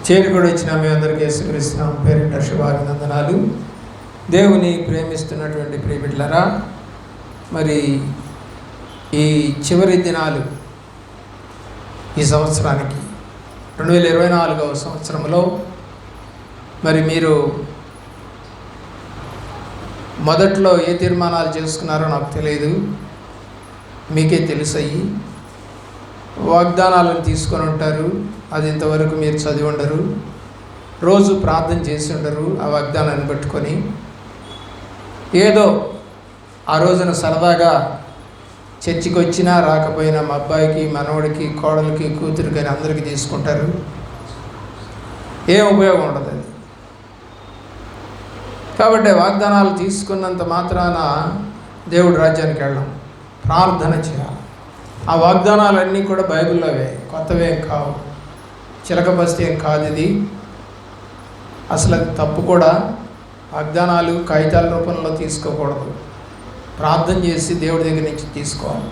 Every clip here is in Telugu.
చేరుకొని వచ్చిన మీ అందరికీ యేసుక్రీస్తు పేరిట శుభాభినందనాలు. దేవుని ప్రేమిస్తున్నటువంటి ప్రియబిడ్డలారా, మరి ఈ చివరి దినాలు ఈ సంవత్సరానికి 2024వ సంవత్సరంలో మరి మీరు మొదట్లో ఏ తీర్మానాలు చేసుకున్నారో నాకు తెలియదు, మీకే తెలుసయ్యి. వాగ్దానాలను తీసుకొని ఉంటారు, అది ఇంతవరకు మీరు చదివి ఉండరు, రోజు ప్రార్థన చేసి ఉండరు. ఆ వాగ్దానాన్ని పట్టుకొని ఏదో ఆ రోజున సరదాగా చర్చికి వచ్చినా రాకపోయినా మా అబ్బాయికి, మనవడికి, కోడలికి, కూతురికి అని అందరికీ తీసుకుంటారు. ఏం ఉపయోగం ఉండదు అది. కాబట్టి వాగ్దానాలు తీసుకున్నంత మాత్రాన దేవుడి రాజ్యానికి వెళ్ళాం, ప్రార్థన చేయాలి. ఆ వాగ్దానాలన్నీ కూడా బైబిల్లోవే, కొత్తవేం కావు, చిలక బస్తీ ఏం కాదు. ఇది అసలు అది తప్పు కూడా. వాగ్దానాలు కాగితాల రూపంలో తీసుకోకూడదు, ప్రార్థన చేసి దేవుడి దగ్గర నుంచి తీసుకోవాలి.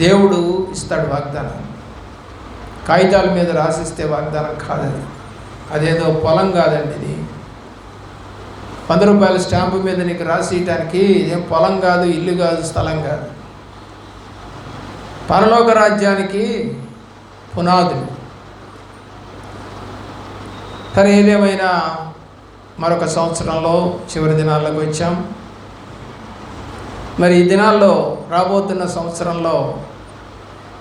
దేవుడు ఇస్తాడు వాగ్దానం. కాగితాల మీద రాసిస్తే వాగ్దానం కాదది. అదేదో పొలం కాదండి, ఇది 100 రూపాయల స్టాంపు మీద నీకు రాసియటానికి ఇదేం పొలం కాదు, ఇల్లు కాదు, స్థలం కాదు. పరలోక రాజ్యానికి పునాదులు. సరే, ఏదేమైనా మరొక సంవత్సరంలో చివరి దినాల్లోకి వచ్చాం. మరి ఈ దినాల్లో రాబోతున్న సంవత్సరంలో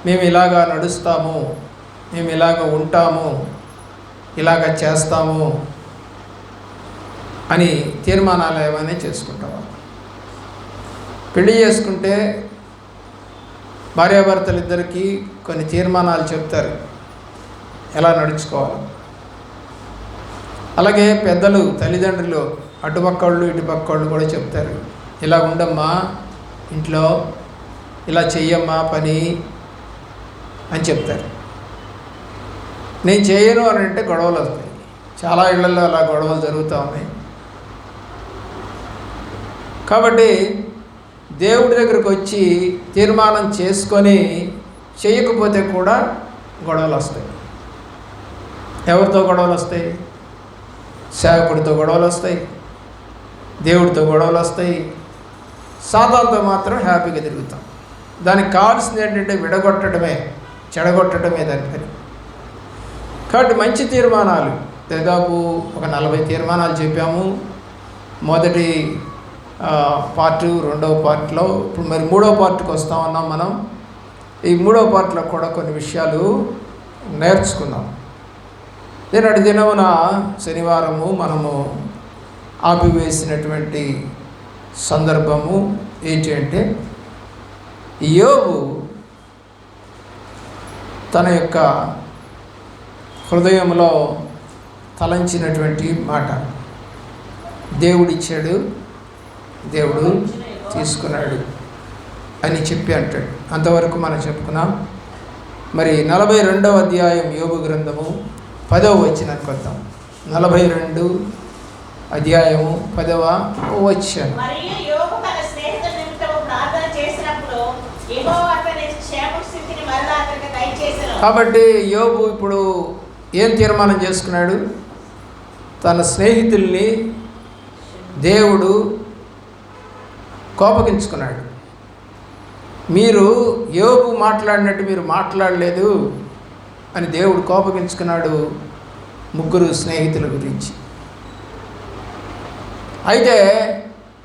మేము ఇలాగా నడుస్తాము, మేము ఇలాగ ఉంటాము, ఇలాగ చేస్తాము అని తీర్మానాలు ఏమైనా చేసుకుంటాము. పెళ్లి చేసుకుంటే భార్యాభర్తలిద్దరికీ కొన్ని తీర్మానాలు చెప్తారు, ఎలా నడుచుకోవాలి. అలాగే పెద్దలు, తల్లిదండ్రులు, అటుపక్కళ్ళు ఇటుపక్కళ్ళు కూడా చెప్తారు, ఇలా ఉండమ్మా ఇంట్లో, ఇలా చెయ్యమ్మా పని అని చెప్తారు. నేను చేయను అని అంటే గొడవలు వస్తాయి. చాలా ఇళ్లలో అలా గొడవలు జరుగుతూ ఉన్నాయి. కాబట్టి దేవుడి దగ్గరకు వచ్చి తీర్మానం చేసుకొని చేయకపోతే కూడా గొడవలు వస్తాయి. ఎవరితో గొడవలు వస్తాయి? సేవకుడితో గొడవలు వస్తాయి, దేవుడితో గొడవలు వస్తాయి. సాతానుతో మాత్రం హ్యాపీగా తిరుగుతాం. దానికి కావాల్సింది ఏంటంటే విడగొట్టడమే, చెడగొట్టడమే దాని పని. కాబట్టి మంచి తీర్మానాలు దాదాపు ఒక 40 తీర్మానాలు చెప్పాము. మొదటి పార్టు, రెండవ పార్ట్లో, ఇప్పుడు మరి మూడవ పార్ట్కి వస్తామన్నాం మనం. ఈ మూడవ పార్ట్లో కూడా కొన్ని విషయాలు నేర్చుకున్నాం. నేనటి దినమున శనివారము మనము ఆపివేసినటువంటి సందర్భము ఏంటి అంటే, యోబు తన యొక్క హృదయంలో తలంచినటువంటి మాట, దేవుడిచ్చాడు, దేవుడు తీసుకున్నాడు అని చెప్పి అంటాడు. అంతవరకు మనం చెప్పుకున్నాం. మరి 42వ అధ్యాయం యోబు గ్రంథము 10వ వచనానికి వద్దాం. 42 అధ్యాయము 10వ వచనం. కాబట్టి యోబు ఇప్పుడు ఏం తీర్మానం చేసుకున్నాడు? తన స్నేహితుల్ని దేవుడు కోపగించుకున్నాడు. మీరు యోబు మాట్లాడినట్టు మీరు మాట్లాడలేదు అని దేవుడు కోపగించుకున్నాడు 3 స్నేహితుల గురించి. అయితే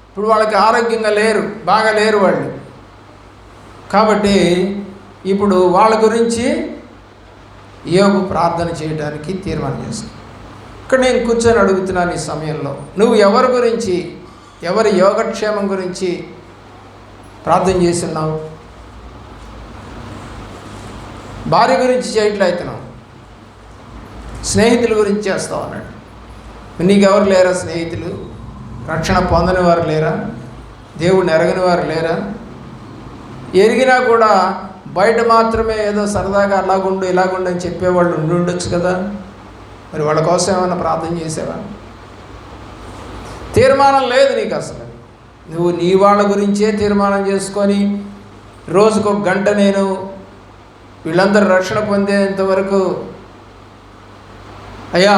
ఇప్పుడు వాళ్ళకి ఆరోగ్యంగా లేరు, బాగా లేరు వాళ్ళు. కాబట్టి ఇప్పుడు వాళ్ళ గురించి యోబు ప్రార్థన చేయడానికి తీర్మానం చేశాను. ఇక్కడ నేను కూర్చొని అడుగుతున్నాను ఈ సమయంలో, నువ్వు ఎవరి గురించి, ఎవరి యోగక్షేమం గురించి ప్రార్థన చేస్తున్నావు? భార్య గురించి చేయట్లయితున్నావు, స్నేహితుల గురించి చేస్తావు అన్నాడు. నీకెవరు లేరా స్నేహితులు? రక్షణ పొందని వారు లేరా? దేవుడిని ఎరగని వారు లేరా? ఎరిగినా కూడా బయట మాత్రమే ఏదో సరదాగా అలాగుండు ఇలాగుండు అని చెప్పేవాళ్ళు ఉండొచ్చు కదా. మరి వాళ్ళ కోసం ఏమైనా ప్రార్థన చేసేవా? తీర్మానం లేదు నీకు అసలు. నువ్వు నీ వాళ్ళ గురించే తీర్మానం చేసుకొని రోజుకు 1 గంట నేను వీళ్ళందరూ రక్షణ పొందేంతవరకు అయ్యా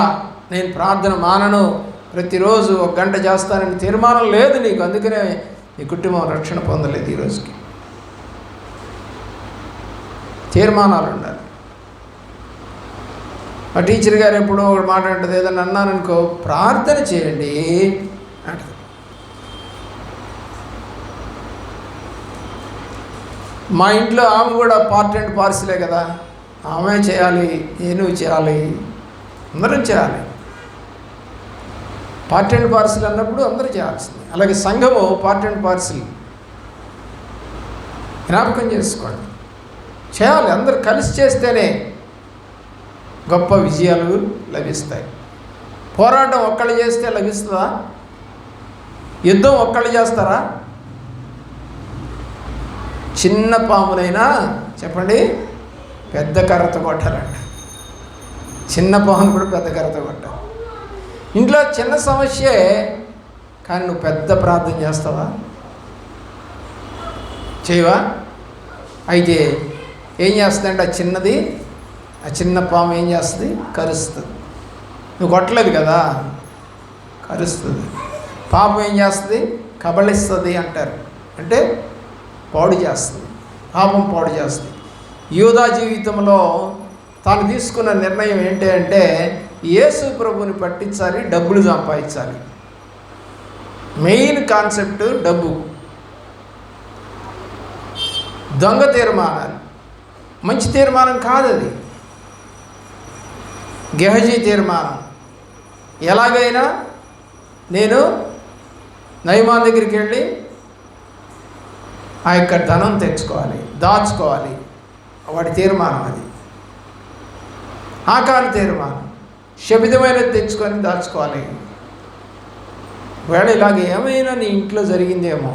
నేను ప్రార్థన మానను, ప్రతిరోజు 1 గంట చేస్తానని తీర్మానం లేదు నీకు, అందుకనే నీ కుటుంబం రక్షణ పొందలేదు ఈరోజుకి. తీర్మానాలు ఉండాలి. మా టీచర్ గారు ఎప్పుడో ఒక మాట అంటుంది, ఏదన్నా అన్నాననుకో ప్రార్థన చేయండి అంటది. మా ఇంట్లో ఆమె కూడా పార్ట్ అండ్ పార్సిలే కదా, ఆమె చేయాలి, నేను చేయాలి, అందరం చేయాలి. పార్ట్ అండ్ పార్సిల్ అన్నప్పుడు అందరూ చేయాల్సింది. అలాగే సంఘము పార్ట్ అండ్ పార్సిల్ జ్ఞాపకం చేసుకోండి, చేయాలి. అందరూ కలిసి చేస్తేనే గొప్ప విజయాలు లభిస్తాయి. పోరాటం ఒక్కళ్ళు చేస్తే లభిస్తుందా? యుద్ధం ఒక్కళ్ళు చేస్తారా? చిన్న పామునైనా చెప్పండి పెద్ద కర్రతో కొట్టాలంట. చిన్న పామును కూడా పెద్ద కర్రతో కొట్టాలి. ఇంట్లో చిన్న సమస్యే, కానీ నువ్వు పెద్ద ప్రార్థన చేస్తావా? చేయవా? అయితే ఏం చేస్తుందంటే ఆ చిన్న పాము ఏం చేస్తుంది? కరుస్తుంది. నువ్వు కొట్టలేదు కదా, కరుస్తుంది. పాపం ఏం చేస్తుంది? కబళిస్తుంది అంటారు, అంటే పాడు చేస్తుంది. పాపం పాడు చేస్తుంది. యూదా జీవితంలో తాను తీసుకున్న నిర్ణయం ఏంటి అంటే యేసు ప్రభుని పట్టించాలి, డబ్బులు సంపాదించాలి. మెయిన్ కాన్సెప్ట్ డబ్బు. దొంగ తీర్మానాలు, మంచి తీర్మానం కాదు అది. గెహజీ తీర్మానం, ఎలాగైనా నేను నయమాన్ దగ్గరికి వెళ్ళి ఆ యొక్క ధనం తెచ్చుకోవాలి, దాచుకోవాలి. వాడి తీర్మానం అది. ఆకాని తీర్మానం, శపితమైనది తెచ్చుకొని దాచుకోవాలి. వేళ ఇలాగ ఏమైనా నీ ఇంట్లో జరిగిందేమో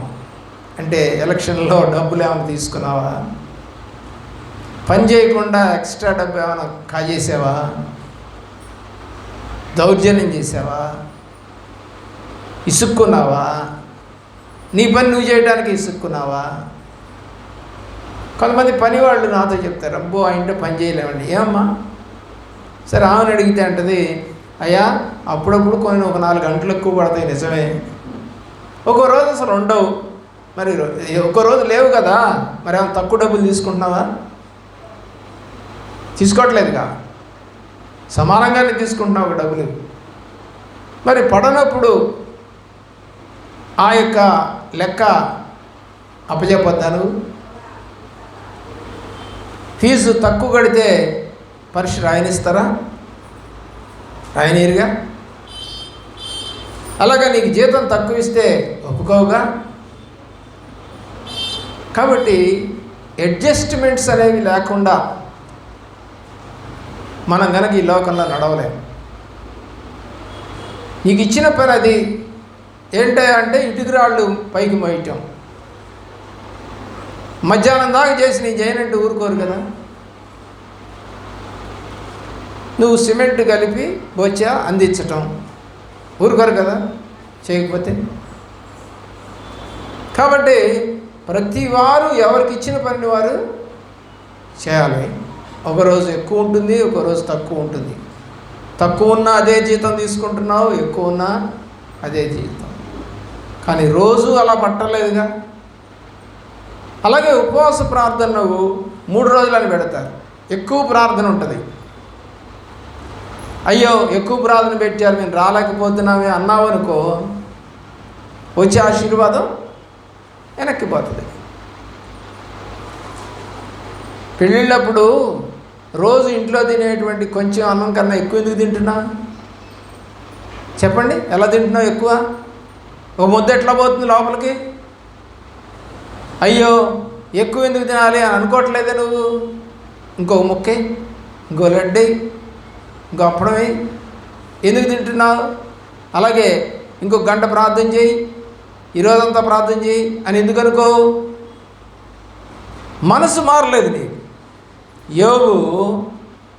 అంటే ఎలక్షన్లో డబ్బులు ఏమైనా తీసుకున్నావా? పని చేయకుండా ఎక్స్ట్రా డబ్బు ఏమైనా కాజేసావా? దౌర్జన్యం చేసావా? ఇసుక్కున్నావా? నీ పని నువ్వు చేయడానికి ఇసుక్కున్నావా? కొంతమంది పని వాళ్ళు నాతో చెప్తారు, అబ్బో ఆ ఇంట్లో పని చేయలేమండి. ఏమమ్మా? సరే ఆమెను అడిగితే అంటది, అయ్యా అప్పుడప్పుడు కొన్ని ఒక 4 గంటలు ఎక్కువ పడతాయి, నిజమే. ఒక్కో రోజు అసలు ఉండవు, మరి ఒక్కో రోజు లేవు కదా, మరి ఏమైనా తక్కువ డబ్బులు తీసుకుంటున్నావా? తీసుకోవట్లేదుగా, సమానంగానే తీసుకుంటున్నావు డబ్బులు. మరి పడనప్పుడు ఆ యొక్క లెక్క అప్పచెప్పొద్దాను. ఫీజు తక్కువ కడితే పరీక్ష రాయనిస్తారా? రాయనీరుగా. అలాగా నీకు జీతం తక్కువ ఇస్తే ఒప్పుకోవుగా. కాబట్టి అడ్జస్ట్మెంట్స్ అనేవి లేకుండా మనం కనుక ఈ లోకంలో నడవలేము. నీకు ఇచ్చిన పని అది ఏంటంటే ఇటుకు రాళ్ళు పైకి మోయటం. మధ్యాహ్నం దాకా చేసి నేను చేయనంటే ఊరుకోరు కదా. నువ్వు సిమెంట్ కలిపి బొచ్చా అందించటం ఊరుకోరు కదా చేయకపోతే. కాబట్టి ప్రతి వారు ఎవరికి ఇచ్చిన పనిని వారు చేయాలి. ఒకరోజు ఎక్కువ ఉంటుంది, ఒకరోజు తక్కువ ఉంటుంది. తక్కువ ఉన్నా అదే జీతం తీసుకుంటున్నావు, ఎక్కువ ఉన్నా అదే జీతం. కానీ రోజు అలా పట్టలేదుగా. అలాగే ఉపవాస ప్రార్థన నువ్వు 3 రోజులని పెడతారు, ఎక్కువ ప్రార్థన ఉంటుంది. అయ్యో ఎక్కువ ప్రార్థన పెట్టారు మేము రాలేకపోతున్నామే అన్నావు అనుకో, వచ్చే ఆశీర్వాదం వెనక్కిపోతుంది. పెళ్ళిళ్ళప్పుడు రోజు ఇంట్లో తినేటువంటి కొంచెం అన్నం కన్నా ఎక్కువ ఎందుకు తింటున్నా? చెప్పండి, ఎలా తింటున్నావు ఎక్కువ? ఒక ముద్ద ఎట్లా పోతుంది లోపలికి? అయ్యో ఎక్కువ ఎందుకు తినాలి అని అనుకోవట్లేదే నువ్వు? ఇంకొక ముక్కే, ఇంకో లడ్డే, ఇంకో అప్పడమే ఎందుకు తింటున్నావు? అలాగే ఇంకొక గంట ప్రార్థన చేయి, ఈరోజంతా ప్రార్థన చేయి అని ఎందుకు అనుకో? మనసు మారలేదు నీకు. యోబు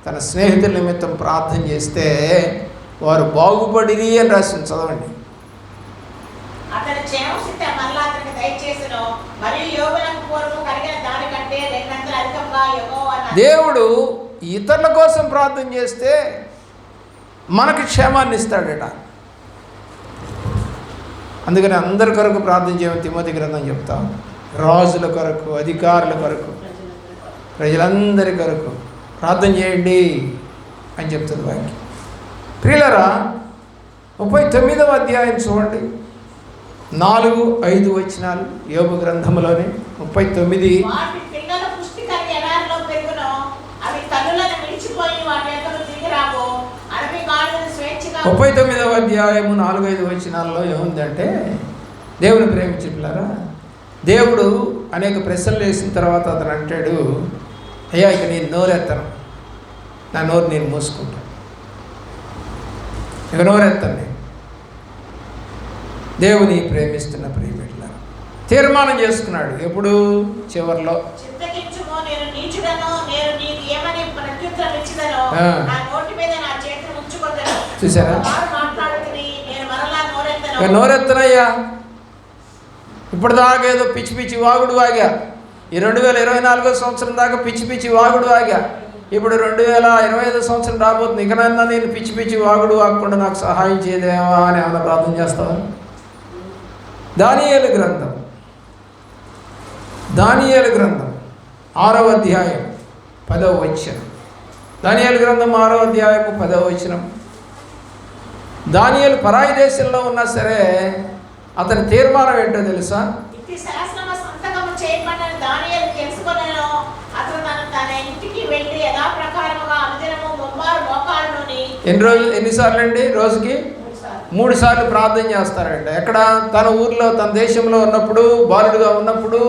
తన స్నేహితుల నిమిత్తం ప్రార్థన చేస్తే వారు బాగుపడిరి అని రాసింది, చదవండి. దేవుడు ఇతరుల కోసం ప్రార్థన చేస్తే మనకి క్షేమాన్ని ఇస్తాడట. అందుకని అందరి కొరకు ప్రార్థన చేయమని తిమోతి గ్రంథం చెప్తాం. రాజుల కొరకు, అధికారుల కొరకు, ప్రజలందరి కొరకు ప్రార్థన చేయండి అని చెప్తుంది వాక్యం. ప్రియులారా, 39వ అధ్యాయం చూడండి, 4-5 వచనాలు యోబు గ్రంథంలోని 39. 39వ అధ్యాయము 4-5 వచనాల్లో ఏముందంటే, దేవుని ప్రేమించులారా, దేవుడు అనేక ప్రశ్నలు వేసిన తర్వాత అతను అంటాడు, అయ్యా ఇక నేను నోరెత్తను, నా నోరు నేను మూసుకుంటాను, ఇక నోరెత్తాను నేను. దేవుని ప్రేమిస్తున్న ప్రియమిట్లారా తీర్మానం చేసుకున్నాడు. ఎప్పుడు? చివరిలో చూసారా, నోరెత్తనయ్యా. ఇప్పటిదాకా ఏదో పిచ్చి పిచ్చి వాగుడు వాగా, ఈ 2024 సంవత్సరం దాకా పిచ్చి పిచ్చి వాగుడు వాగా, ఇప్పుడు 2025 సంవత్సరం రాబోతుంది, ఇకనన్నా నేను పిచ్చి పిచ్చి వాగుడు వాగకుండా నాకు సహాయం చేయదేవా అని ఏమైనా ప్రార్థన చేస్తావా? దానియేలు గ్రంథం 6వ అధ్యాయం 10వ వచనం. దానియేలు గ్రంథం 6వ అధ్యాయం 10వ వచనం. దానియేలు పరాయి దేశంలో ఉన్నా సరే అతని తీర్మానం ఏంటో తెలుసా? ఎన్నిసార్లు అండి? రోజుకి 3 సార్లు ప్రార్థన చేస్తారంట. ఎక్కడ? తన ఊర్లో, తన దేశంలో ఉన్నప్పుడు, బాలుడుగా ఉన్నప్పుడు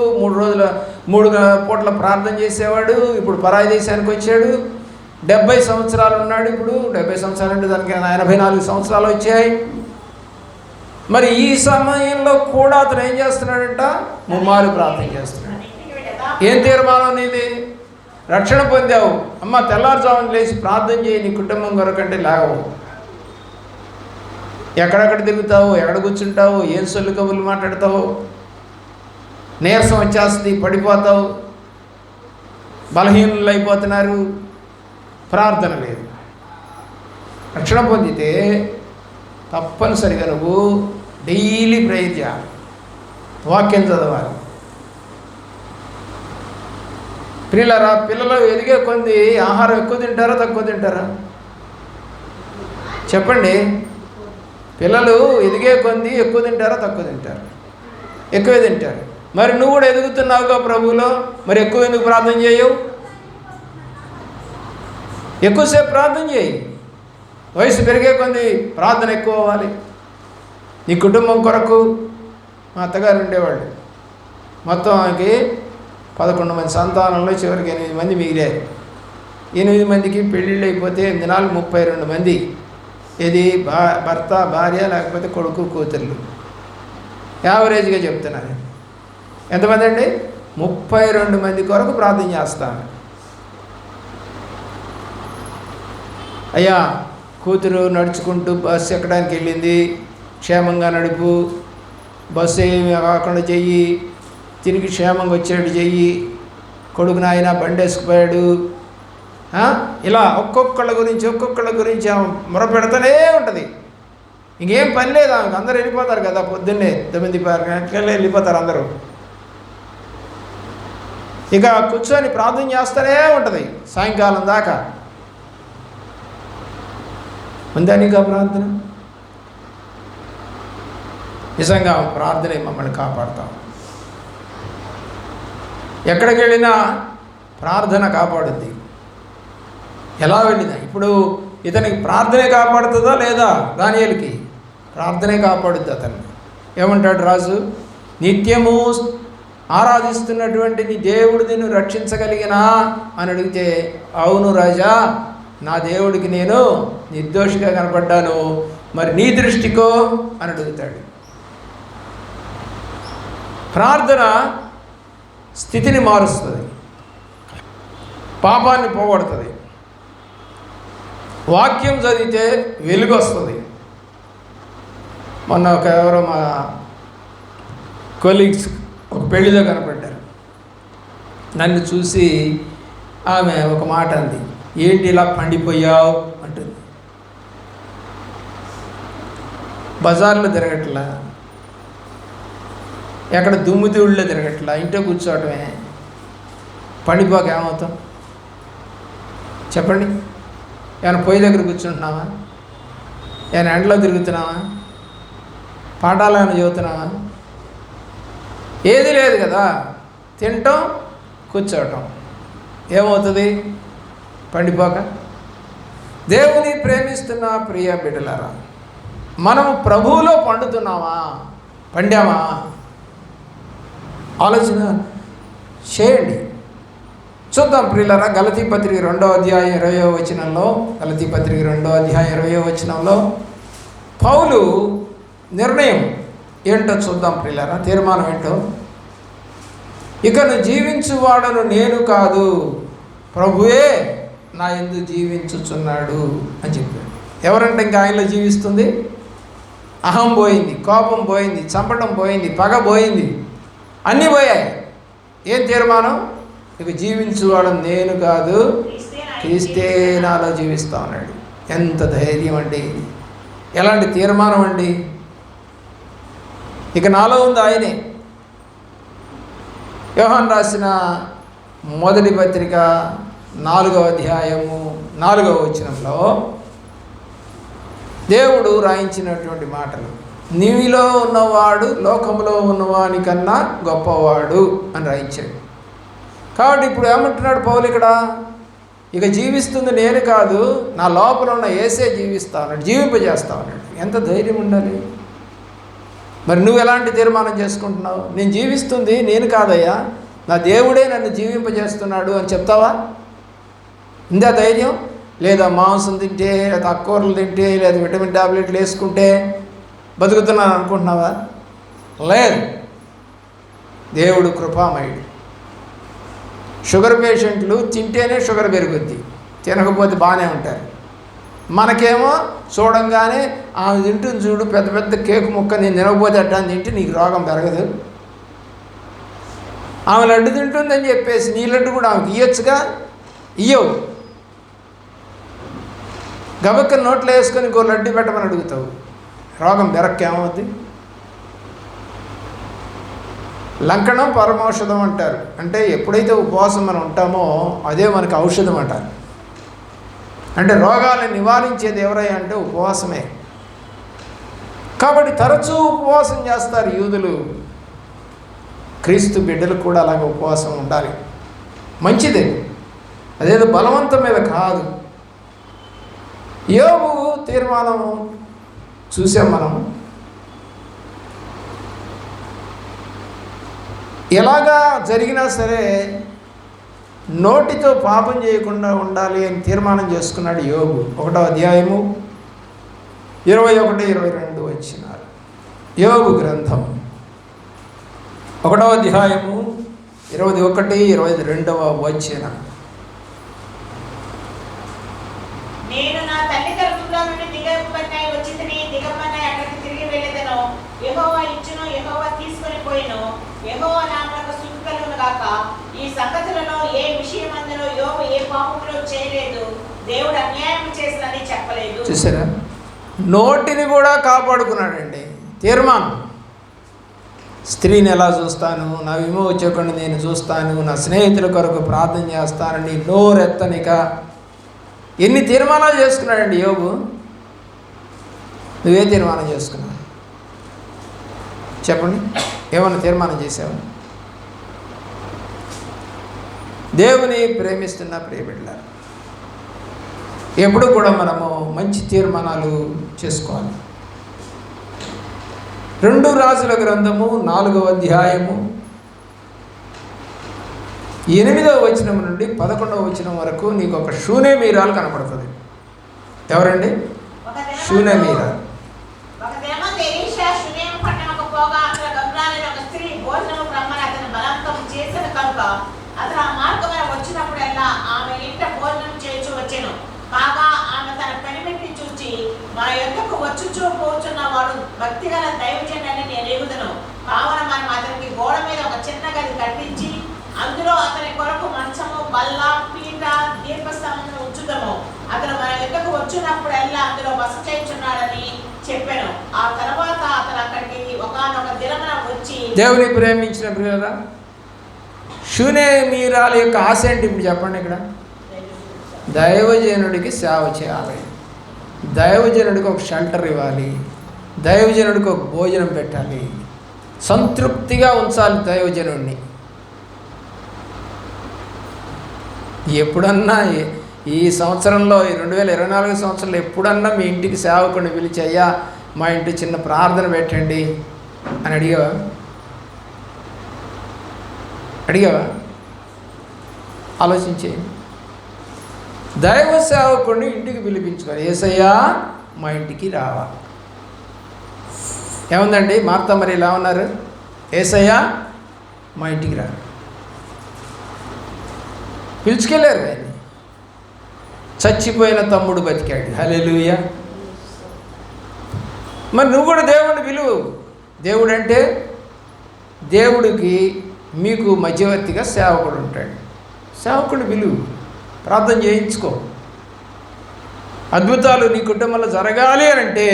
3 పూట్ల ప్రార్థన చేసేవాడు. ఇప్పుడు పరాయి దేశానికి వచ్చాడు, 70 సంవత్సరాలు ఉన్నాడు. ఇప్పుడు 70 సంవత్సరాలు అంటే దానికి 84 సంవత్సరాలు వచ్చాయి. మరి ఈ సమయంలో కూడా అతను ఏం చేస్తున్నాడంట? 3 మార్లు ప్రార్థన చేస్తున్నాడు. ఏం తీర్మానం నీది? రక్షణ పొందావు, అమ్మ తెల్లారుజామున లేచి ప్రార్థన చేయి, నీ కుటుంబం కొరకంటే లాగవు. ఎక్కడెక్కడ తిరుగుతావు, ఎక్కడ కూర్చుంటావు, ఏం సొల్లు కబుర్లు మాట్లాడతావు, నీరసం వచ్చేస్తుంది, పడిపోతావు, బలహీనులు అయిపోతున్నారు. ప్రార్థన లేదు. రక్షణ పొందితే తప్పనిసరిగా నువ్వు డైలీ ప్రేయర్ చేయాలి, వాక్యం చదవాలి. పిల్లరా, పిల్లలు ఎదిగే కొంది ఆహారం ఎక్కువ తింటారా తక్కువ తింటారా? చెప్పండి. పిల్లలు ఎదిగే కొంది ఎక్కువ తింటారా తక్కువ తింటారు? ఎక్కువే తింటారు. మరి నువ్వు కూడా ఎదుగుతున్నావుగా ప్రభువులో, మరి ఎక్కువ ఎందుకు ప్రార్థన చేయవు? ఎక్కువసేపు ప్రార్థన చేయి. వయసు పెరిగే కొంది ప్రార్థన ఎక్కువ అవ్వాలి. నీ కుటుంబం కొరకు. మా అత్తగారు ఉండేవాళ్ళు, మొత్తం ఆమెకి 11 మంది సంతానంలో చివరికి 8 మంది మిగిలారు. 8 మందికి పెళ్ళిళ్ళు అయిపోతే 8 నాలుగు 32 మంది. ఇది భర్త, భార్య, లేకపోతే కొడుకు, కూతుర్లు. యావరేజ్గా చెప్తున్నాను. ఎంతమంది అండి? 32 మంది కొరకు ప్రార్థన చేస్తాను. అయ్యా, కూతురు నడుచుకుంటూ బస్సు ఎక్కడానికి వెళ్ళింది, క్షేమంగా నడుపు, బస్సు ఏమి కాకుండా చెయ్యి, తిరిగి క్షేమంగా వచ్చేట్టు చెయ్యి. కొడుకు నాయన బండి వేసుకుపోయాడు. ఇలా ఒక్కొక్కళ్ళ గురించి మొరపెడుతూనే ఉంటుంది. ఇంకేం పని లేదు ఆమెకు. అందరూ వెళ్ళిపోతారు కదా, పొద్దున్నే 9 వెళ్ళిపోతారు అందరూ. ఇక కూర్చొని ప్రార్థన చేస్తూనే ఉంటుంది సాయంకాలం దాకా. ఉందా నీకు ఆ ప్రార్థన? నిజంగా ప్రార్థనే మమ్మల్ని కాపాడుతాం. ఎక్కడికి వెళ్ళినా ప్రార్థన కాపాడుద్ది. ఎలా వెళ్ళినా ఇప్పుడు ఇతనికి ప్రార్థనే కాపాడుతుందా లేదా? దానియేలుకి ప్రార్థనే కాపాడుద్ది అతన్ని. ఏమంటాడు రాజు? నిత్యము ఆరాధిస్తున్నటువంటి నీ దేవుడు నిన్ను రక్షించగలిగినా అని అడిగితే, అవును రాజా, నా దేవుడికి నేను నిర్దోషిగా కనపడ్డాను, మరి నీ దృష్టికో అని అడుగుతాడు. ప్రార్థన స్థితిని మారుస్తుంది, పాపాన్ని పోగొడుతుంది. వాక్యం చదివితే వెలుగు వస్తుంది. మొన్న ఎవరో మా కొలీగ్స్ ఒక పెళ్లిలో కనపడ్డారు. నన్ను చూసి ఆమె ఒక మాట అంది, ఏంటి ఇలా పండిపోయావు అంటుంది. బజార్లో తిరగట్లా, ఎక్కడ దుమ్ముదూళ్ళలో తిరగట్లా, ఇంట్లో కూర్చోవటమే. పండిపోక ఏమవుతాం చెప్పండి? ఏమైనా పొయ్యి దగ్గర కూర్చుంటున్నావా? ఏమైనా ఎండలో తిరుగుతున్నావా? పాఠాలు ఏమైనా చదువుతున్నావా? ఏది లేదు కదా. తినటం, కూర్చోవటం. ఏమవుతుంది? పండిపోక. దేవుని ప్రేమిస్తున్న ప్రియ బిడ్డలారా, మనము ప్రభువులో పండుతున్నామా? పండామా? ఆలోచన చేయండి. చూద్దాం ప్రియులారా. గలతీ పత్రిక 2వ అధ్యాయం 20వ వచనంలో, గలతీ పత్రిక 2వ అధ్యాయం 20వ వచనంలో పౌలు నిర్ణయం ఏంటో చూద్దాం ప్రియులారా. తీర్మానం ఏంటో. ఇకను జీవించువాడను నేను కాదు, ప్రభువే నా యందు జీవించుచున్నాడు అని చెప్పాడు. ఎవరంటే ఇంకా ఆయనలో జీవిస్తుంది? అహం పోయింది, కోపం పోయింది, చంపడం పోయింది, పగ పోయింది, అన్నీ పోయాయి. ఏం తీర్మానం? ఇక జీవించువాడు నేను కాదు, క్రీస్తే నాలో జీవిస్తా ఉన్నాడు. ఎంత ధైర్యం అండి! ఎలాంటి తీర్మానం అండి! ఇక నాలో ఉంది ఆయనే. యోహాను రాసిన మొదటి పత్రిక 4వ అధ్యాయము 4వ వచనంలో దేవుడు రాయించినటువంటి మాటలు, నీవిలో ఉన్నవాడు లోకంలో ఉన్నవాని కన్నా గొప్పవాడు అని రాయించాడు. కాబట్టి ఇప్పుడు ఏమంటున్నాడు పౌలు ఇక్కడ? ఇక జీవిస్తుంది నేను కాదు, నా లోపల ఉన్న యేసే జీవిస్తా ఉన్నాడు, జీవింపజేస్తా ఉన్నాడు. ఎంత ధైర్యం ఉండాలి! మరి నువ్వు ఎలాంటి తీర్మానం చేసుకుంటున్నావు? నేను జీవిస్తుంది నేను కాదయ్యా, నా దేవుడే నన్ను జీవింపజేస్తున్నాడు అని చెప్తావా? ఇందా ధైర్యం? లేదా మాంసం తింటే, లేదా ఆకుకూరలు తింటే, లేదా విటమిన్ టాబ్లెట్లు వేసుకుంటే బతుకుతున్నాను అనుకుంటున్నావా? లేదు. దేవుడు కృపామయుడు. షుగర్ పేషెంట్లు తింటేనే షుగర్ పెరుగుద్ది, తినకపోతే బాగానే ఉంటారు. మనకేమో చూడంగానే ఆమె తింటుంది చూడు, పెద్ద పెద్ద కేకు ముక్క, నేను తినకపోతే అట్టా తింటే నీకు రోగం పెరగదు. ఆమె లడ్డు తింటుందని చెప్పేసి నీ లడ్డు కూడా ఆమెకి ఇయ్యొచ్చుగా? ఇయ్యవు. గబక్క నోట్లో వేసుకొని ఇంకో లడ్డు పెట్టమని అడుగుతావు, రోగం బెరక్కేమవుద్ది? లంకణం పరమౌషధం అంటారు. అంటే ఎప్పుడైతే ఉపవాసం మనం ఉంటామో అదే మనకు ఔషధం అంటారు. అంటే రోగాలను నివారించేది ఎవరయ్యా అంటే ఉపవాసమే. కాబట్టి తరచూ ఉపవాసం చేస్తారు యూదులు. క్రీస్తు బిడ్డలు కూడా అలాగే ఉపవాసం ఉండాలి, మంచిదే. అదేదో బలవంతం మీద కాదు. యోబు తీర్మానం చూసాం మనం. ఎలాగా జరిగినా సరే నోటితో పాపం చేయకుండా ఉండాలి అని తీర్మానం చేసుకున్నాడు యోబు. 1వ అధ్యాయము 21-22 వచనాలు. యోబు గ్రంథం 1వ అధ్యాయము 21-22 వచనం. నేను నా తల్లి గర్భంలో నుండి దిగంబరై వచ్చితిని, దిగంబరై అక్కడికి తిరిగి వెళ్ళెదను. యెహోవా ఇచ్చును, యెహోవా తీసుకొని పోయిను, యెహోవా నామమునకు స్తుతి కలుగును గాక. ఈ సంగతులలో ఏ విషయమందులో యోబు ఏ పాపములో చేయలేదు, దేవుడు అన్యాయం చేసినని చెప్పలేదు. చూసారా? నోటిని కూడా కాపాడుకున్నాడండి. తీర్మానం. స్త్రీని ఎలా చూస్తాను, నా విమోచకుడిని నేను చూస్తాను, నా స్నేహితుల కొరకు ప్రార్థన చేస్తానని నోరెత్తనిక ఎన్ని తీర్మానాలు చేసుకున్నాడండి యోబు. నువ్వే తీర్మానం చేసుకున్నావు చెప్పండి? ఏమన్నా తీర్మానం చేసావు? దేవుని ప్రేమిస్తున్న ప్రియబిడ్డలారా, ఎప్పుడు కూడా మనము మంచి తీర్మానాలు చేసుకోవాలి. 2 రాజుల గ్రంథము 4వ అధ్యాయము 8వ వచనం నుండి 11వ వచనం వరకు నీకు ఒక షూనేమీరాలు కనపడుతుంది. ఎవరండి? షూనేమీరాలు. అతను ఆ మార్గమున వచ్చినప్పుడల్లా ఆమె ఇంట భోజనం చేయించు వచ్చెను. కాగా ఆమె తన పెనిమిటిని చూచి, మన యొద్దకు వచ్చుచూ పోచున్న వాడు భక్తిగల దైవజనుడని నేను ఎరుగుదును. కావున మనం అతనికి గోడ మీద ఒక చిన్న గది కట్టించి అందులో అతని కొరకు మంచము, బల్ల, పీట, దీపస్తంభమును ఉంచుదాము. అతను మన యొద్దకు వచ్చినప్పుడల్లా అందులో బస చేయుచున్నాడని చెప్పాను. ఆ తర్వాత అతను అక్కడికి ఒకానొక దినమున వచ్చి దేవుని ప్రేమించిన ప్రియులారా, షూనేమీరాల యొక్క ఆశ ఏంటి ఇప్పుడు చెప్పండి. ఇక్కడ దైవజనుడికి సేవ చేయాలి, దైవజనుడికి ఒక షెల్టర్ ఇవ్వాలి, దైవజనుడికి ఒక భోజనం పెట్టాలి, సంతృప్తిగా ఉంచాలి దైవజనుడిని. ఎప్పుడన్నా ఈ సంవత్సరంలో, ఈ 2024 సంవత్సరంలో ఎప్పుడన్నా మీ ఇంటికి సేవకుని పిలిచి, అయ్యా మా ఇంటి చిన్న ప్రార్థన పెట్టండి అని అడిగావా? ఆలోచించే. దైవ సేవకుడిని ఇంటికి పిలిపించుకొని, యేసయ్యా మా ఇంటికి రావా. ఏముందండి, మార్తా మరి ఇలా ఉన్నారు, యేసయ్యా మా ఇంటికి రా. పిలుచుకెళ్ళారు ఆయన. చచ్చిపోయిన తమ్ముడు బతికాడు. హల్లెలూయా. మరి నువ్వు కూడా దేవుడిని పిలువు. దేవుడు అంటే, దేవుడికి మీకు మధ్యవర్తిగా సేవకుడు ఉంటాడు. సేవకుడిని పిలువు, ప్రార్థన చేయించుకో. అద్భుతాలు నీ కుటుంబంలో జరగాలి అని అంటే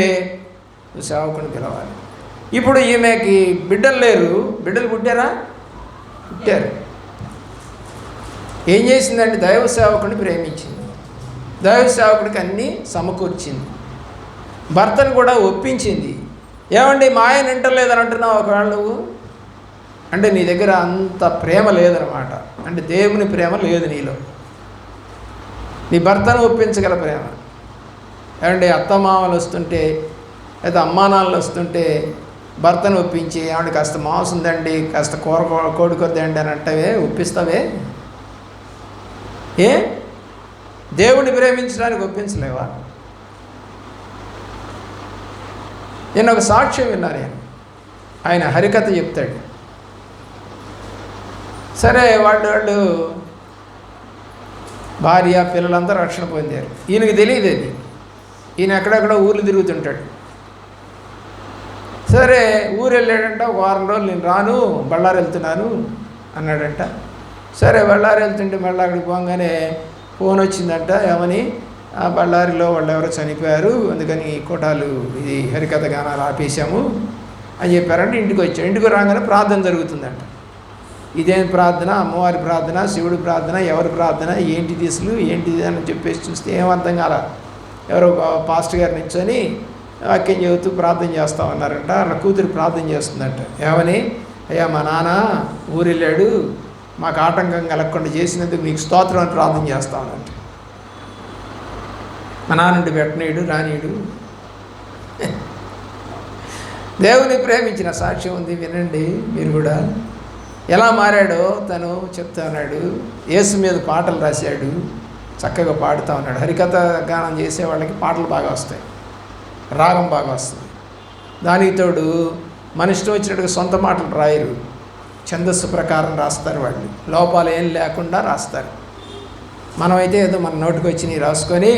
నువ్వు సేవకుడిని పిలవాలి. ఇప్పుడు ఈమెకి బిడ్డలు లేరు, బిడ్డలు పుట్టారా? పుట్టారు. ఏం చేసిందంటే దైవ సేవకుడిని ప్రేమించింది, దైవ సేవకుడికి అన్నీ సమకూర్చింది, భర్తను కూడా ఒప్పించింది. ఏమండి మా ఆయన వింటలేదని అంటున్నావు ఒకవేళ నువ్వు, అంటే నీ దగ్గర అంత ప్రేమ లేదనమాట. అంటే దేవుని ప్రేమ లేదు నీలో. నీ భర్తను ఒప్పించగల ప్రేమ. ఏమంటే అత్తమామలు వస్తుంటే లేదా అమ్మానాన్నలు వస్తుంటే భర్తను ఒప్పించి, ఏమంటే కాస్త మాంసం దండి, కాస్త కోడికొద్దండి అని అంటవే, ఒప్పిస్తావే? ఏ దేవుడిని ప్రేమించడానికి ఒప్పించలేవా? నేను ఒక సాక్ష్యం విన్నాను. ఆయన హరికథ చెప్తాడు. సరే వాళ్ళు భార్య పిల్లలంతా రక్షణ పొందారు. ఈయనకి తెలియదు అది. ఈయన ఎక్కడెక్కడ ఊర్లు తిరుగుతుంటాడు. సరే ఊరు వెళ్ళాడంట. ఒక వారం రోజులు నేను రాను, బళ్ళారి వెళ్తున్నాను అన్నాడంట. సరే బళ్ళారి వెళ్తుంటే మళ్ళీ అక్కడికి పోగానే ఫోన్ వచ్చిందంట. ఏమని, ఆ బళ్ళారిలో వాళ్ళు ఎవరో చనిపోయారు, అందుకని కోటాలు ఇది హరికథ గానాలు ఆపేశాము అని చెప్పారంటే ఇంటికి వచ్చాడు. ఇంటికి రాగానే ప్రార్థన జరుగుతుందంట. ఇదేం ప్రార్థన? అమ్మవారి ప్రార్థన, శివుడి ప్రార్థన, ఎవరి ప్రార్థన, ఏంటి తీసులు ఏంటిది అని చెప్పేసి చూస్తే ఏమర్థం కాల. ఎవరో పాస్టర్ గారు నిల్చొని వాక్యం చెబుతూ ప్రార్థన చేస్తా ఉన్నారంట. వాళ్ళ కూతురు ప్రార్థన చేస్తుందంట. ఏమని, అయ్యా మా నాన్న ఊరు వెళ్ళాడు, మాకు ఆటంకం కలగకుండా చేసినందుకు నీకు స్తోత్రం అని ప్రార్థన చేస్తా ఉన్నట్ట. మా నాన్నుండి పెట్టనీయుడు రానీయుడు. దేవుని ప్రేమించిన సాక్ష్యం ఉంది, వినండి మీరు కూడా. ఎలా మారాడో తను చెప్తా ఉన్నాడు. యేసు మీద పాటలు రాశాడు, చక్కగా పాడుతూ ఉన్నాడు. హరికథ గానం చేసే వాళ్ళకి పాటలు బాగా వస్తాయి, రాగం బాగా వస్తుంది. దానికి తోడు మన ఇష్టం వచ్చినట్టుగా సొంత మాటలు రాయరు, ఛందస్సు ప్రకారం రాస్తారు. వాళ్ళు లోపాలు ఏం లేకుండా రాస్తారు. మనమైతే ఏదో మన నోటికి వచ్చి రాసుకొని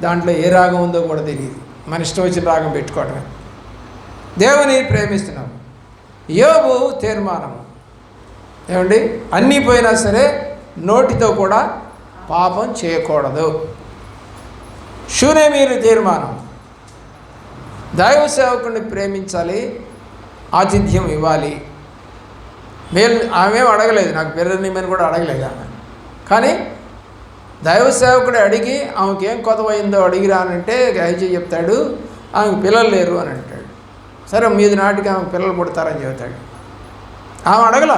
దాంట్లో ఏ రాగం ఉందో కూడా తెలియదు, మన ఇష్టం వచ్చిన రాగం పెట్టుకోవడమే. దేవుని ప్రేమిస్తున్నాం. యోబు తీర్మానం ఏమండి, అన్నీ పోయినా సరే నోటితో కూడా పాపం చేయకూడదు. షూనేమీరు తీర్మానం, దైవ సేవకుడిని ప్రేమించాలి, ఆతిథ్యం ఇవ్వాలి. ఆమె అడగలేదు, నాకు పిల్లనిమని కూడా అడగలేదు ఆమె. కానీ దైవ సేవకుడు అడిగి ఆమెకి ఏం కొదవైందో అడిగిరా అని అంటే గైజీ చెప్తాడు, ఆమెకు పిల్లలు లేరు అని అంటాడు. సరే మీది నాటికి ఆమెకు పిల్లలు పుడతారని చెబుతాడు. ఆమె అడగల,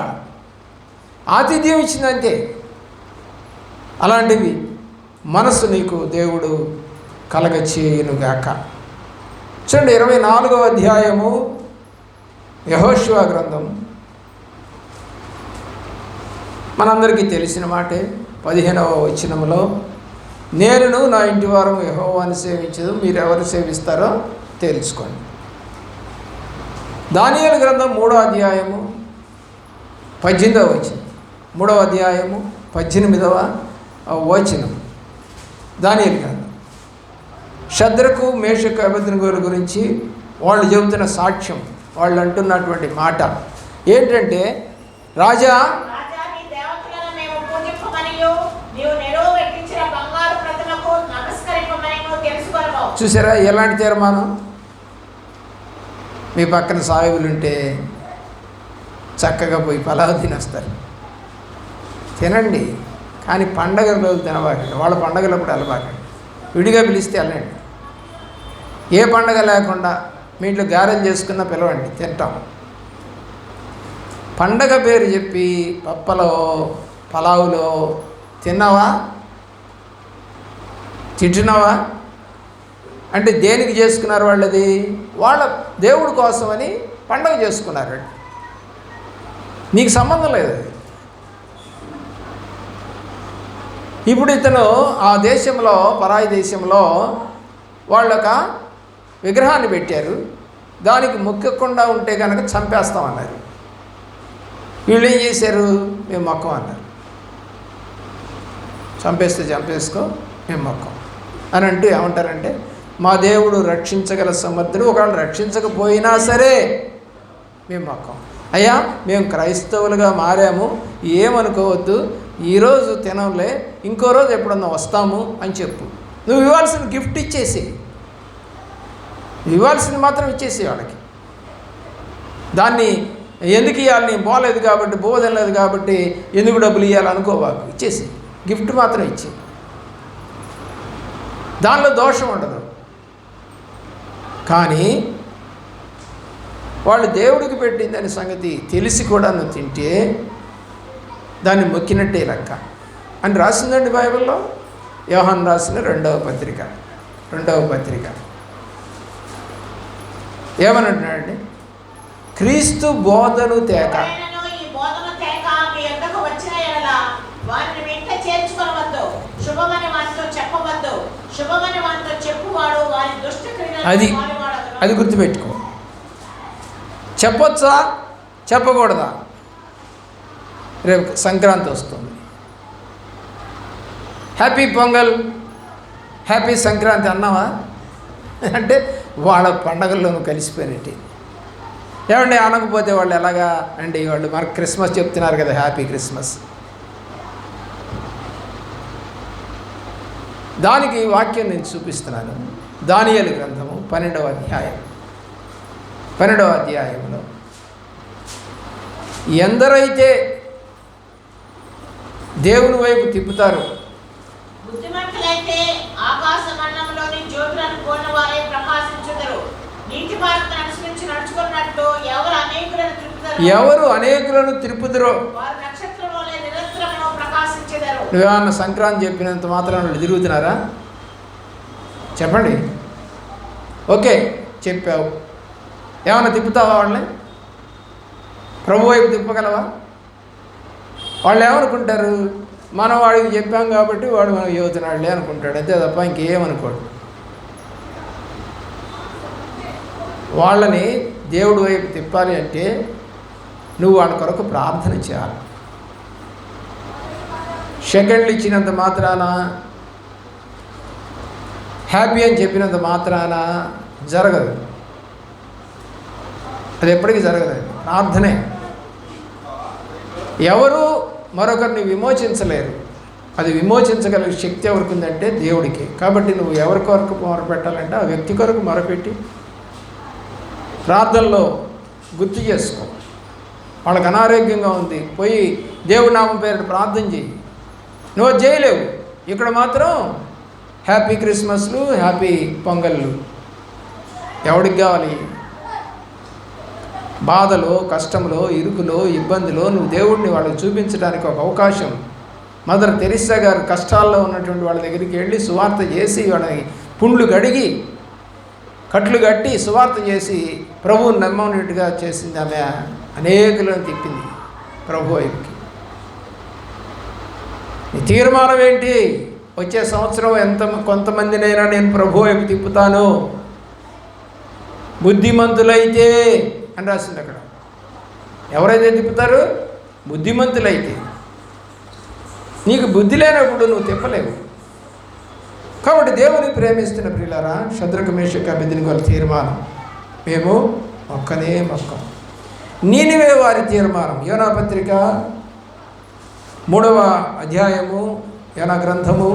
ఆతిథ్యం ఇచ్చిందంతే. అలాంటివి మనస్సు నీకు దేవుడు కలగచేయునుగాక. చూడండి 24వ అధ్యాయము యెహోషువ గ్రంథం, మనందరికీ తెలిసిన మాటే. 15వ వచనములో, నేనును నా ఇంటి వారు యెహోవాను సేవించదు, మీరు ఎవరు సేవిస్తారో తెలుసుకోండి. దానియేలు గ్రంథం 3వ అధ్యాయము 18వ వచనం, 3వ అధ్యాయము 18వ వచనం. దానియేలు గ్రంథం షద్రకు మేషకు అబేద్నెగోల గురించి వాళ్ళు చెబుతున్న సాక్ష్యం, వాళ్ళు అంటున్నటువంటి మాట ఏంటంటే, రాజా చూసారా ఎలాంటి తీర్మానం? మీ పక్కన సాయిబులు ఉంటే చక్కగా పోయి పలావ్ తినేస్తారు. తినండి, కానీ పండగల రోజు తినబాకండి. వాళ్ళ పండగలప్పుడు వెళ్ళబాకండి. విడిగా పిలిస్తే వెళ్ళండి. ఏ పండగ లేకుండా మీ ఇంట్లో గారెలు చేసుకున్న పిలవండి, తింటాం. పండగ పేరు చెప్పి పప్పలో పలావులో తిన్నావా, తింటున్నావా అంటే దేనికి చేసుకున్నారు వాళ్ళది? వాళ్ళ దేవుడి కోసమని పండగ చేసుకున్నారు. నీకు సంబంధం లేదు అది. ఇప్పుడు ఇతను ఆ దేశంలో, పరాయి దేశంలో వాళ్ళొక విగ్రహాన్ని పెట్టారు. దానికి మొక్కకుండా ఉంటే కనుక చంపేస్తామన్నారు. వీళ్ళు ఏం చేశారు? మేము మొక్కం అన్నారు. చంపేస్తే చంపేసుకో, మేము మొక్కం అని అంటూ ఏమంటారంటే, మా దేవుడు రక్షించగల సమర్థుడు, ఒకవేళ రక్షించకపోయినా సరే మేము మొక్కం. అయ్యా మేము క్రైస్తవులుగా మారాము, ఏమనుకోవద్దు, ఈరోజు తినంలే, ఇంకో రోజు ఎప్పుడన్నా వస్తాము అని చెప్పు. నువ్వు ఇవ్వాల్సిన గిఫ్ట్ ఇచ్చేసి, ఇవ్వాల్సింది మాత్రం ఇచ్చేసి వాళ్ళకి. దాన్ని ఎందుకు ఇవ్వాలి, నేను పోలేదు కాబట్టి, బోధనలేదు కాబట్టి ఎందుకు డబ్బులు ఇవ్వాలి అనుకోవాకు. ఇచ్చేసి గిఫ్ట్ మాత్రం ఇచ్చి, దానిలో దోషం ఉండదు. కానీ వాళ్ళు దేవుడికి పెట్టిందని సంగతి తెలిసి కూడా నువ్వు తింటే దాన్ని మొక్కినట్టే లెక్క అని రాసిందండి బైబిల్లో. యోహాను రాసిన రెండవ పత్రిక ఏమనంటున్నాడండి? క్రీస్తు బోధను తేక అది గుర్తుపెట్టుకో. చెప్పొచ్చా, చెప్పకూడదా? రేపు సంక్రాంతి వస్తుంది. హ్యాపీ పొంగల్, హ్యాపీ సంక్రాంతి అన్నావా అంటే వాళ్ళ పండగల్లోనూ కలిసిపోయినట్టు. ఏమండి అనకపోతే వాళ్ళు ఎలాగా అండి? వాళ్ళు మనకు క్రిస్మస్ చెప్తున్నారు కదా, హ్యాపీ క్రిస్మస్. దానికి వాక్యం నేను చూపిస్తున్నాను. దానియేలు గ్రంథము 12వ అధ్యాయంలో ఎందరైతే దేవుని వైపు తిప్పుతారో, బుద్ధిమంతులైతే ఆకాశ మండలంలోని జ్యోతులను పోలిన వారే ప్రకాశించుదురు. నీతి మార్గమును అనుసరించి నడుచుకున్నట్టు ఎవరు అనేకులను తిరుపుదురో వారు నక్షత్రములే నిరంతరము ప్రకాశించెదరు. నువ్వేమన్నా సంక్రాంతి చెప్పినంత మాత్రం వాళ్ళు తిరుగుతున్నారా? చెప్పండి. ఓకే చెప్పావు, ఏమన్నా తిప్పుతావా వాళ్ళని? ప్రభు వైపు తిప్పగలవా? వాళ్ళు ఏమనుకుంటారు? మనం వాడికి చెప్పాం కాబట్టి వాడు మనకు యువతనాడులే అనుకుంటాడు, అంతే తప్ప ఇంకేమనుకోడు. వాళ్ళని దేవుడి వైపు తిప్పాలి అంటే నువ్వు వాళ్ళ కొరకు ప్రార్థన చేయాలి. సెకండ్లు ఇచ్చినంత మాత్రాన, హ్యాపీ అని చెప్పినంత మాత్రాన జరగదు. అది ఎప్పటికీ జరగదు. ప్రార్థనే. ఎవరు మరొకరిని విమోచించలేరు. అది విమోచించగలిగే శక్తి ఎవరికి ఉందంటే దేవుడికి. కాబట్టి నువ్వు ఎవరి కొరకు మొరపెట్టాలంటే ఆ వ్యక్తి కొరకు మొరపెట్టి ప్రార్థనలో గుర్తు చేసుకో. వాళ్ళకి అనారోగ్యంగా ఉంది, పోయి దేవుడి నామం పేరు ప్రార్థన చేయి. నువ్వు చేయలేవు. ఇక్కడ మాత్రం హ్యాపీ క్రిస్మస్లు, హ్యాపీ పొంగళ్ళు. ఎవడికి కావాలి? బాధలో, కష్టంలో, ఇరుకులో, ఇబ్బందిలో నువ్వు దేవుడిని వాళ్ళకి చూపించడానికి ఒక అవకాశం. మదర్ తెరిసా గారు కష్టాల్లో ఉన్నటువంటి వాళ్ళ దగ్గరికి వెళ్ళి సువార్త చేసి వాళ్ళకి పుండ్లు గడిగి కట్లు కట్టి సువార్త చేసి ప్రభువుని నమ్మనట్టుగా చేసింది. ఆమె అనేకులను తిప్పింది ప్రభు వైపుకి. నీ తీర్మానం ఏంటి? వచ్చే సంవత్సరం కొంతమందినైనా నేను ప్రభు వైపు తిప్పుతాను, బుద్ధిమంతులైతే అని రాసింది అక్కడ. ఎవరైతే తిప్పుతారు? బుద్ధిమంతులైతే. నీకు బుద్ధి లేనప్పుడు నువ్వు తిప్పలేవు. కాబట్టి దేవుని ప్రేమిస్తున్న ప్రియులారా, శద్రకు మేషకు అబేద్నెగోల తీర్మానం, మేము మొక్కనే మొక్కం. నీనివే వారి తీర్మానం. యోనా పత్రిక 3వ అధ్యాయము, యోనా గ్రంథము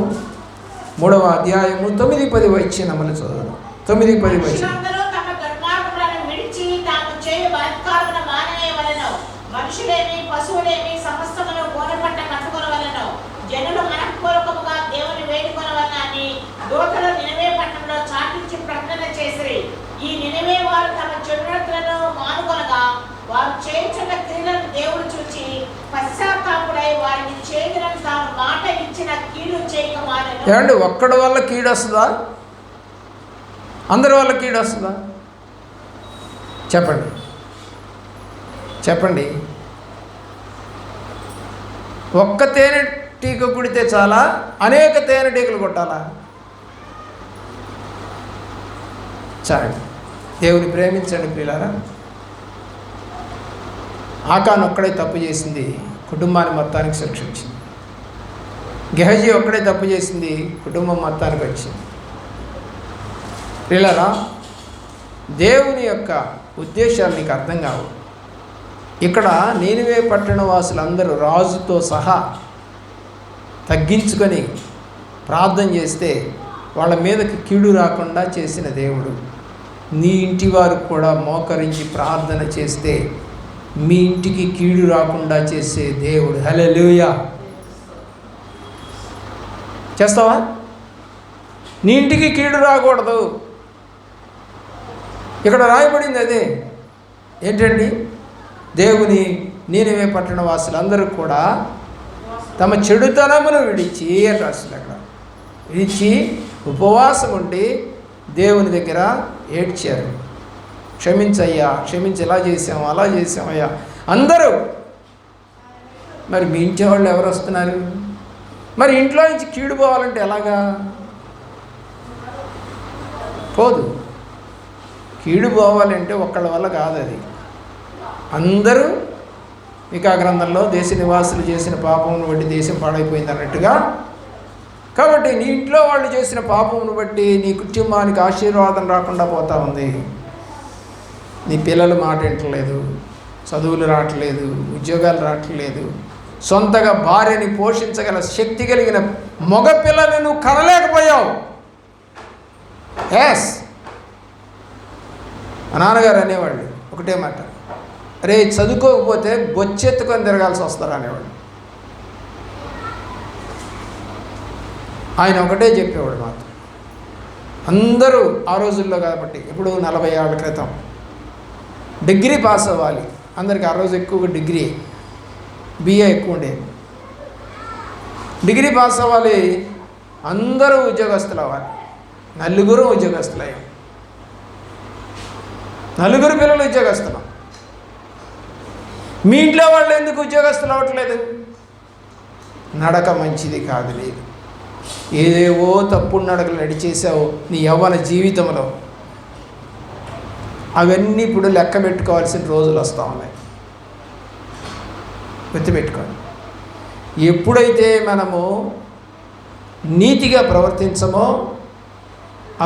3వ అధ్యాయము 9-10 వచనములు చదువు. 9-10 వచనం. పశువులేమి సమస్తమును గోనెపట్ట కట్టుకొనవలెను. జనులు మనఃపూర్వకముగా దేవుని వేడుకొనవలెను అని దూతలు నినవే పట్టణంలో చాటించి ప్రకటన చేసిరి. ఈ నినవే వారు తమ చెడునట్లను మానుకొనగా వారు చేయుచున్న క్రియలను దేవుడు చూచి పశ్చాత్తాపుడై వారిని చేతులను తాను మాట ఇచ్చిన కీడు చేయక మానెను. ఏమండి, ఒక్కడి వల్ల కీడు వస్తుందా? అందరి వల్ల కీడు వస్తుందా? చెప్పండి చెప్పండి. ఒక్క తేనెటీగ కుడితే చాలా, అనేక తేనెటీగలు కొట్టాలా? చాలు. దేవుని ప్రేమించండి ప్రియులారా. ఆకాన్ ఒక్కడే తప్పు చేసింది, కుటుంబాన్ని మొత్తానికి శిక్ష వచ్చింది. గెహజీ ఒక్కడే తప్పు చేసింది, కుటుంబం మొత్తానికి వచ్చింది. ప్రియులారా, దేవుని యొక్క ఉద్దేశాలు నీకు అర్థం కావు. ఇక్కడ నీనివే పట్టణ వాసులందరూ రాజుతో సహా తగ్గించుకొని ప్రార్థన చేస్తే వాళ్ళ మీదకి కీడు రాకుండా చేసిన దేవుడు. నీ ఇంటి వారు కూడా మోకరించి ప్రార్థన చేస్తే మీ ఇంటికి కీడు రాకుండా చేసే దేవుడు. హల్లెలూయా. చేస్తావా? నీ ఇంటికి కీడు రాకూడదు. ఇక్కడ రాయబడింది అదే. ఏంటండి? దేవుని నీనివే పట్టణ వాసులందరూ కూడా తమ చెడుతనమును విడిచి అని రాస్తుంది అక్కడ. విడిచి ఉపవాసం ఉండి దేవుని దగ్గర ఏడ్చారు. క్షమించయ్యా, క్షమించి, ఇలా చేసాం అలా చేసామయ్యా అందరూ. మరి మీ ఇంటి వాళ్ళు ఎవరు వస్తున్నారు? మరి ఇంట్లో నుంచి కీడు పోవాలంటే ఎలాగా? పోదు. కీడు పోవాలంటే ఒక్కళ్ళ వల్ల కాదు. అది అందరూ మీకా గ్రంథంలో దేశ నివాసులు చేసిన పాపమును బట్టి దేశం పాడైపోయింది అన్నట్టుగా. కాబట్టి నీ ఇంట్లో వాళ్ళు చేసిన పాపమును బట్టి నీ కుటుంబానికి ఆశీర్వాదం రాకుండా పోతా ఉంది. నీ పిల్లలు మాట వింటలేదు, చదువులు రావట్లేదు, ఉద్యోగాలు రావట్లేదు, సొంతగా భార్యని పోషించగల శక్తి కలిగిన మగ పిల్లల్ని నువ్వు కనలేకపోయావు. ఎస్, మా నాన్నగారు అనేవాళ్ళు ఒకటే మాట, రే చదువుకోకపోతే బొచ్చెత్తుకొని తిరగాల్సి వస్తారు అనేవాడు. ఆయన ఒకటే చెప్పేవాడు మాకు. అందరూ ఆ రోజుల్లో కాబట్టి, ఇప్పుడు 40 ఏళ్ల క్రితం డిగ్రీ పాస్ అవ్వాలి అందరికి. ఆ రోజు ఎక్కువగా డిగ్రీ, బిఏ ఎక్కువ ఉండేది. డిగ్రీ పాస్ అవ్వాలి, అందరూ ఉద్యోగస్తులు అవ్వాలి. నలుగురు ఉద్యోగస్తులు అయ్యాం, నలుగురు పిల్లలు ఉద్యోగస్తున్నాం. మీ ఇంట్లో వాళ్ళు ఎందుకు ఉద్యోగస్తులు అవ్వట్లేదు? నడక మంచిది కాదు, లేదు, ఏదేవో తప్పుడు నడకలు నడిచేసావు నీ యవ్వన జీవితంలో. అవన్నీ ఇప్పుడు లెక్క పెట్టుకోవాల్సిన రోజులు వస్తూ ఉన్నాయి. గుర్తుపెట్టుకోండి. ఎప్పుడైతే మనము నీతిగా ప్రవర్తించమో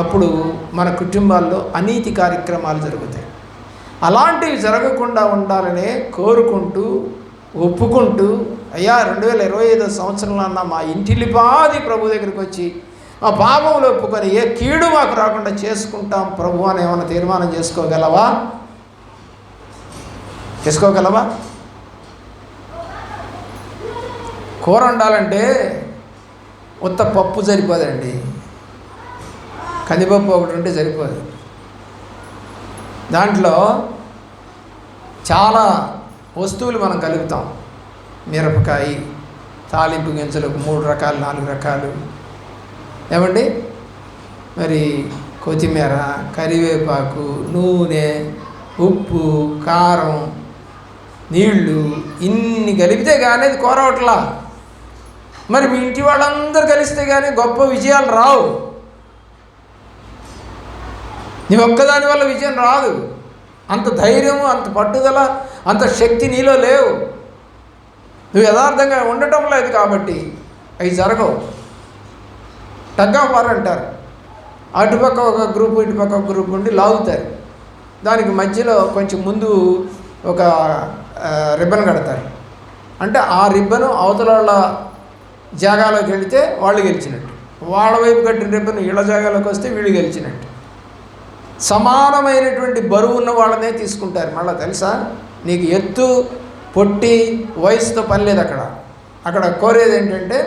అప్పుడు మన కుటుంబాల్లో అనీతి కార్యక్రమాలు జరుగుతాయి. అలాంటివి జరగకుండా ఉండాలనే కోరుకుంటూ, ఒప్పుకుంటూ, అయ్యా 2025 సంవత్సరంలో అన్న మా ఇంటిల్లిపాది ప్రభు దగ్గరికి వచ్చి మా పాపములు ఒప్పుకొని ఏ కీడు మాకు రాకుండా చేసుకుంటాం ప్రభు అని ఏమైనా తీర్మానం చేసుకోగలవా? చేసుకోగలవా? కూర వండాలంటే ఉత్త పప్పు సరిపోదండి, కందిపప్పు ఒకటి ఉంటే సరిపోదు. దాంట్లో చాలా వస్తువులు మనం కలుపుతాం. మిరపకాయ, తాలింపు గింజలు 3 రకాలు 4 రకాలు, ఏమండి, మరి కొత్తిమీర, కరివేపాకు, నూనె, ఉప్పు, కారం, నీళ్ళు, ఇన్ని కలిపితే కానీ అది కూర అవట్లా. మరి మీ ఇంటి వాళ్ళందరూ కలిస్తే కానీ గొప్ప విజయాలు రావు. నీ ఒక్కదాని వల్ల విజయం రాదు. అంత ధైర్యము, అంత పట్టుదల, అంత శక్తి నీలో లేవు. నువ్వు యథార్థంగా ఉండటం లేదు కాబట్టి అవి జరగవు. టగ్ ఆఫ్ వార్ అంటారు. అటుపక్క ఒక గ్రూపు, ఇటుపక్క ఒక గ్రూప్ ఉండి లాగుతారు. దానికి మధ్యలో కొంచెం ముందు ఒక రిబ్బన్ కడతారు. అంటే ఆ రిబ్బను అవతల వాళ్ళ జాగాలోకి వెళితే వాళ్ళు గెలిచినట్టు, వాళ్ళ వైపు కట్టిన రిబ్బన్ వీళ్ళ జాగాలోకి వస్తే వీళ్ళు గెలిచినట్టు. సమానమైనటువంటి బరువు ఉన్న వాళ్ళనే తీసుకుంటారు. మళ్ళీ తెలుసా, నీకు ఎత్తు పొట్టి వయసుతో పని లేదు అక్కడ కోరేది ఏంటంటే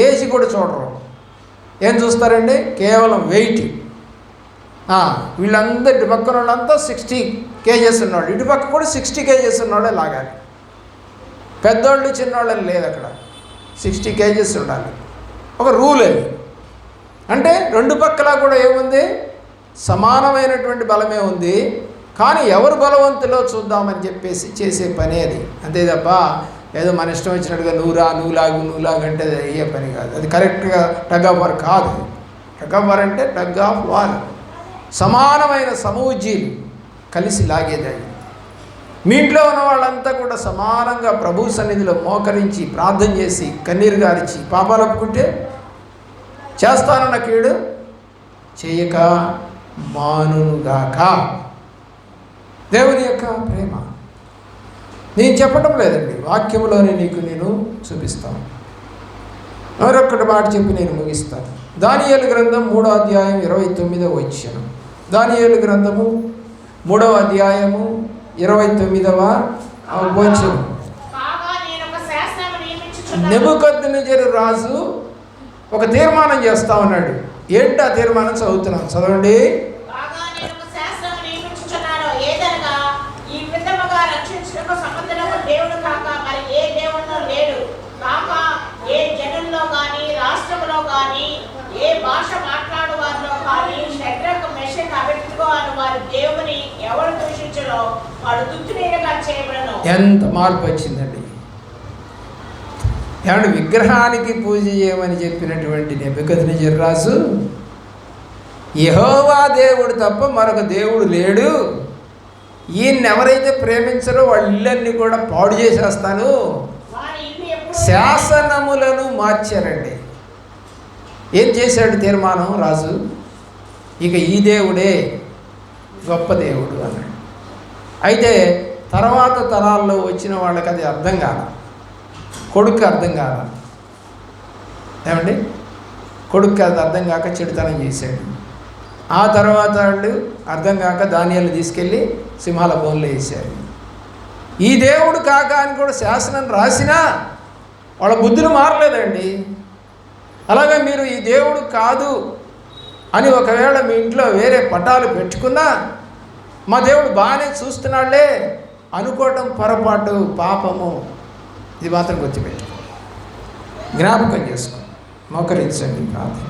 ఏజ్ కూడా చూడరు. ఏం చూస్తారండి? కేవలం వెయిట్. వీళ్ళందరూ ఇటు పక్కన వాళ్ళంతా 60 kgs ఉన్నవాళ్ళు, ఇటు పక్క కూడా 60 kgs ఉన్నవాళ్ళే లాగాలి. పెద్దోళ్ళు చిన్నవాళ్ళని లేదు, అక్కడ 60 kgs ఉండాలి. ఒక రూల్ అది. అంటే రెండు పక్కలా కూడా ఏముంది? సమానమైనటువంటి బలమే ఉంది. కానీ ఎవరు బలవంతులో చూద్దామని చెప్పేసి చేసే పని అది. అంతే తప్ప ఏదో మన ఇష్టం వచ్చినట్టుగా నువ్వు లాగు అంటే అది అయ్యే పని కాదు. అది కరెక్ట్గా టగ్ ఆఫ్ వార్ కాదు. టగ్ ఆఫ్ వార్ అంటే టగ్ ఆఫ్ వార్, సమానమైన సమూజీలు కలిసి లాగేది. మీ ఇంట్లో ఉన్న వాళ్ళంతా కూడా సమానంగా ప్రభు సన్నిధిలో మోకరించి ప్రార్థన చేసి కన్నీరు గారిచి పాపాలు ఒప్పుకుంటే చేస్తానన్న కీడు చేయక మానుగాక. దేవుని యొక్క ప్రేమ నేను చెప్పడం లేదండి, వాక్యంలోనే నేను చూపిస్తాను. మరొక్కటి మాట చెప్పి నేను ముగిస్తాను. దానియేలు గ్రంథం 3వ అధ్యాయం 29వ వచనం. దానియేలు గ్రంథము 3వ అధ్యాయము 29వ వచనం. నెబుకద్నెజరు రాజు ఒక తీర్మానం చేస్తా ఉన్నాడు. ఏంటి ఆ తీర్మానం? చదువుతున్నాం, చదవండి. దేవుడు కాక మరి ఏ దేవుడు లేడు, కాక ఏ జనంలో కానీ రాష్ట్రంలో కానీ ఏ భాష మాట్లాడు వారిలో కానీ షడ్రకు మెషక్ అబెద్నెగో అను వారి దేవుని ఎవరు దూషించరో వాడు తుత్తునీరుగా చేయబడను. ఎంత మార్పు వచ్చిందండి! ఏమంటే విగ్రహానికి పూజ చేయమని చెప్పినటువంటి నెబుకద్నెజరు రాజు యెహోవా దేవుడు తప్ప మరొక దేవుడు లేడు, ఈయన్ని ఎవరైతే ప్రేమించరో వాళ్ళ ఇళ్ళన్నీ కూడా పాడు చేసేస్తాను, శాసనములను మార్చారండి. ఏం చేశాడు తీర్మానం రాజు? ఇక ఈ దేవుడే గొప్ప దేవుడు అన్నాడు. అయితే తర్వాత తరాల్లో వచ్చిన వాళ్ళకి అది అర్థం కాల, కొడుకు అర్థం కాల. ఏమండి, కొడుకు అది అర్థం కాక చెడుతనం చేశాడు. ఆ తర్వాత వాళ్ళు అర్థం కాక దానియేలుని తీసుకెళ్ళి సింహాల బోన్లో వేశారు. ఈ దేవుడు కాక అని కూడా శాసనం రాసినా వాళ్ళ బుద్ధులు మారలేదండి. అలాగే మీరు ఈ దేవుడు కాదు అని ఒకవేళ మీ ఇంట్లో వేరే పటాలు పెట్టుకున్నా మా దేవుడు బాగానే చూస్తున్నాళ్లే అనుకోవటం పొరపాటు, పాపము. ఇది మాత్రం గుర్తుపెట్టుకో, జ్ఞాపకం చేసుకో, మోకరించండి, ప్రార్థన.